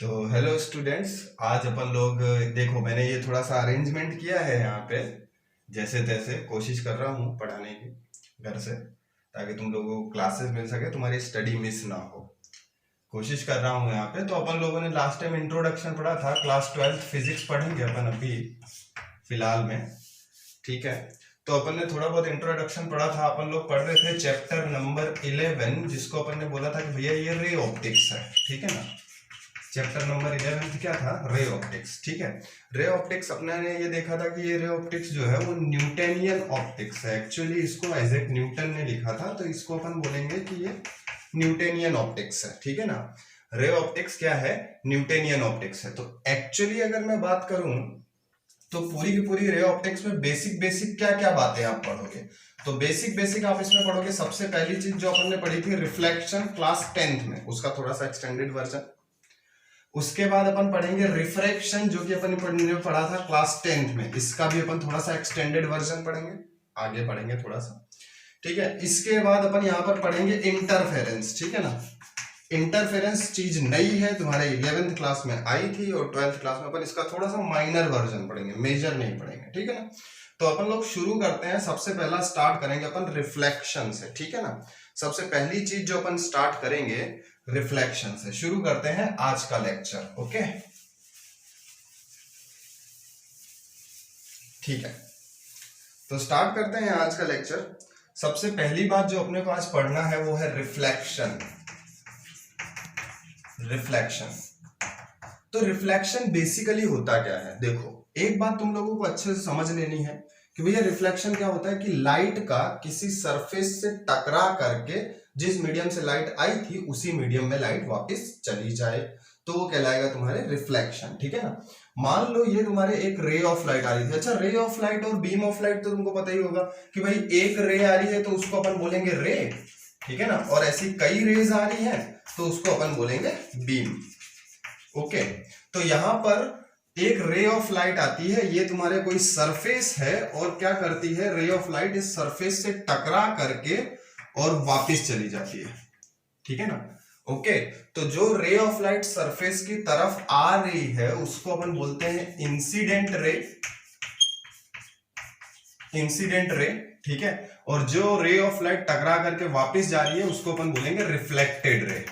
तो hello students, आज अपन लोग देखो, मैंने ये थोड़ा सा अरेंजमेंट किया है यहाँ पे। जैसे तैसे कोशिश कर रहा हूँ पढ़ाने की घर से, ताकि तुम लोगों को क्लासेस मिल सके, तुम्हारी स्टडी मिस ना हो। कोशिश कर रहा हूँ यहाँ पे। तो अपन लोगों ने लास्ट टाइम इंट्रोडक्शन पढ़ा था, क्लास 12 फिजिक्स पढ़ेंगे अपन अभी फिलहाल में। ठीक है, तो अपन ने थोड़ा बहुत इंट्रोडक्शन पढ़ा था। अपन लोग पढ़ रहे थे चैप्टर नंबर 11, जिसको अपन ने बोला था कि भैया ये रे ऑप्टिक्स है। ठीक है ना, चैप्टर नंबर 11 क्या था? Ray optics. ठीक है, रे ऑप्टिक्स अपने ने ये देखा था कि ये रे ऑप्टिक्स जो है वो न्यूटनियन ऑप्टिक्स है। एक्चुअली इसको आइजैक न्यूटन ने लिखा था, तो इसको अपन बोलेंगे कि ये न्यूटनियन ऑप्टिक्स है। ठीक है ना, रे ऑप्टिक्स क्या है? न्यूटनियन ऑप्टिक्स है। तो एक्चुअली अगर मैं बात करूं तो पूरी की पूरी रे ऑप्टिक्स में बेसिक बेसिक क्या क्या बातें आप पढ़ोगे। तो बेसिक बेसिक आप इसमें पढ़ोगे। सबसे पहली चीज जो अपन ने पढ़ी थी रिफ्लेक्शन, क्लास 10th में, उसका थोड़ा सा एक्सटेंडेड वर्जन। उसके बाद अपन पढ़ेंगे रिफ्रैक्शन, जो कि अपन ने पढ़ा था क्लास 10th में। इसका भी अपन थोड़ा सा एक्सटेंडेड वर्जन पढ़ेंगे, आगे पढ़ेंगे थोड़ा सा। ठीक है, इसके बाद अपन यहाँ पर पढ़ेंगे इंटरफेरेंस। ठीक है ना, इंटरफेरेंस चीज नई है, तुम्हारे 11th क्लास में आई थी, और 12th क्लास में अपन इसका थोड़ा सा माइनर वर्जन पढ़ेंगे, मेजर नहीं पढ़ेंगे। ठीक है ना, तो अपन लोग शुरू करते हैं। सबसे पहला स्टार्ट करेंगे अपन रिफ्लेक्शन से। ठीक है ना, सबसे पहली चीज जो अपन स्टार्ट करेंगे रिफ्लेक्शन से। शुरू करते हैं आज का लेक्चर। ओके, ठीक है, तो स्टार्ट करते हैं आज का लेक्चर। सबसे पहली बात जो अपने को आज पढ़ना है वो है रिफ्लेक्शन। रिफ्लेक्शन, तो रिफ्लेक्शन बेसिकली होता क्या है? देखो, एक बात तुम लोगों को अच्छे से समझ लेनी है कि भैया रिफ्लेक्शन क्या होता है कि लाइट का किसी सरफेस से टकरा करके जिस मीडियम से लाइट आई थी उसी मीडियम में लाइट वापस चली जाए, तो वो कहलाएगा तुम्हारे रिफ्लेक्शन। ठीक है ना, मान लो ये तुम्हारे एक रे ऑफ लाइट आ रही थी। अच्छा, रे ऑफ लाइट और बीम ऑफ लाइट तो तुमको पता ही होगा कि भाई एक रे आ रही है तो उसको अपन बोलेंगे रे। ठीक है ना, और ऐसी कई रेज आ रही है तो उसको अपन बोलेंगे बीम। ओके, तो यहां पर एक रे ऑफ लाइट आती है, ये तुम्हारे कोई सरफेस है, और क्या करती है रे ऑफ लाइट? इस सरफेस से टकरा करके और वापस चली जाती है। ठीक है ना, ओके, तो जो रे ऑफ लाइट सरफेस की तरफ आ रही है उसको अपन बोलते हैं इंसिडेंट रे। इंसिडेंट रे, ठीक है, और जो रे ऑफ लाइट टकरा करके वापस जा रही है उसको अपन बोलेंगे रिफ्लेक्टेड रे।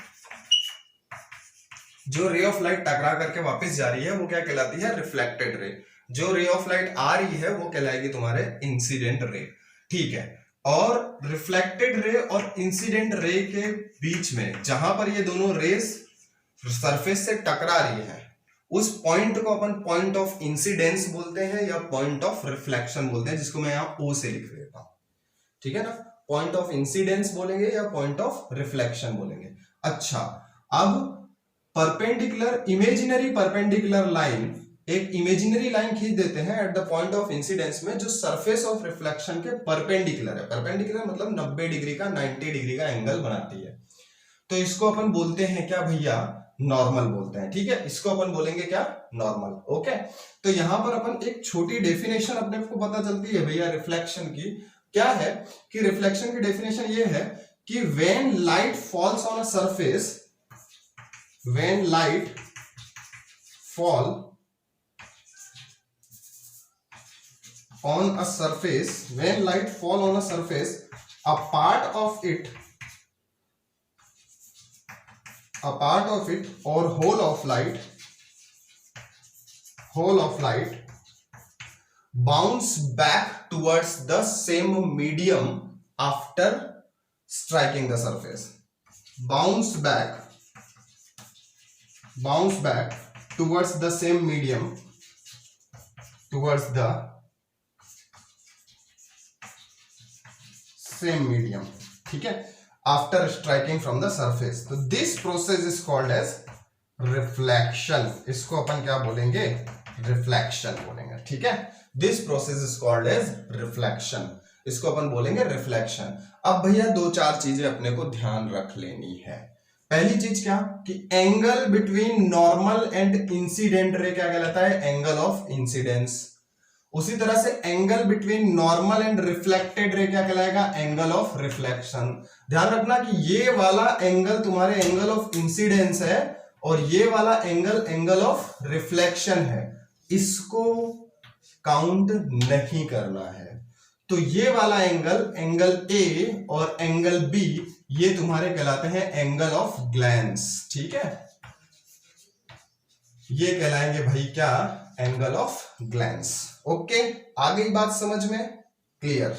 जो रे ऑफ लाइट टकरा करके वापस जा रही है वो क्या कहलाती है? Reflected ray. जो रे ऑफ लाइट आ रही है वो कहलाएगी तुम्हारे इंसिडेंट रे। ठीक है, और रिफ्लेक्टेड रे और इंसिडेंट रे के बीच में जहां पर ये दोनों रेस सरफेस से टकरा रही है उस पॉइंट को अपन पॉइंट ऑफ इंसिडेंस बोलते हैं या पॉइंट ऑफ रिफ्लेक्शन बोलते हैं, जिसको मैं यहां ओ से लिख देता हूं। ठीक है ना, पॉइंट ऑफ इंसिडेंस बोलेंगे या पॉइंट ऑफ रिफ्लेक्शन बोलेंगे। अच्छा, अब परपेंडिकुलर, इमेजिनरी परपेंडिकुलर लाइन, एक इमेजिनरी लाइन खींच देते हैं at the point of incidence में, जो सरफेस ऑफ रिफ्लेक्शन के परपेंडिकुलर है। परपेंडिकुलर मतलब 90 डिग्री का, 90 डिग्री का एंगल बनाती है। तो इसको अपन बोलते हैं क्या भैया? नॉर्मल बोलते हैं। ठीक है, इसको अपन बोलेंगे क्या? नॉर्मल। ओके, तो यहां पर अपन एक छोटी डेफिनेशन अपने को पता चलती है भैया रिफ्लेक्शन की। क्या है कि रिफ्लेक्शन की डेफिनेशन ये है कि when light falls on a surface, when light fall on a surface, when light fall on a surface, a part of it or whole of light bounce back towards the same medium after striking the surface. bounce back towards the same medium, ठीक है, after striking from the surface. तो this process is called as reflection. इसको अपन क्या बोलेंगे? Reflection बोलेंगे। ठीक है, this process is called as reflection. इसको अपन बोलेंगे रिफ्लेक्शन। अब भैया दो चार चीजें अपने को ध्यान रख लेनी है। पहली चीज क्या कि angle between normal and incident ray क्या कहलाता है? Angle of incidence. उसी तरह से angle between normal and reflected ray क्या कहलाएगा? Angle of reflection. ध्यान रखना कि ये वाला एंगल तुम्हारे एंगल ऑफ इंसिडेंस है और ये वाला एंगल एंगल ऑफ रिफ्लेक्शन है, इसको काउंट नहीं करना है। तो ये वाला एंगल एंगल ए और एंगल बी ये तुम्हारे कहलाते हैं एंगल ऑफ ग्लैंस, ठीक है, ये कहलाएंगे भाई क्या, एंगल ऑफ ग्लैंस। ओके, आ गई बात समझ में, क्लियर।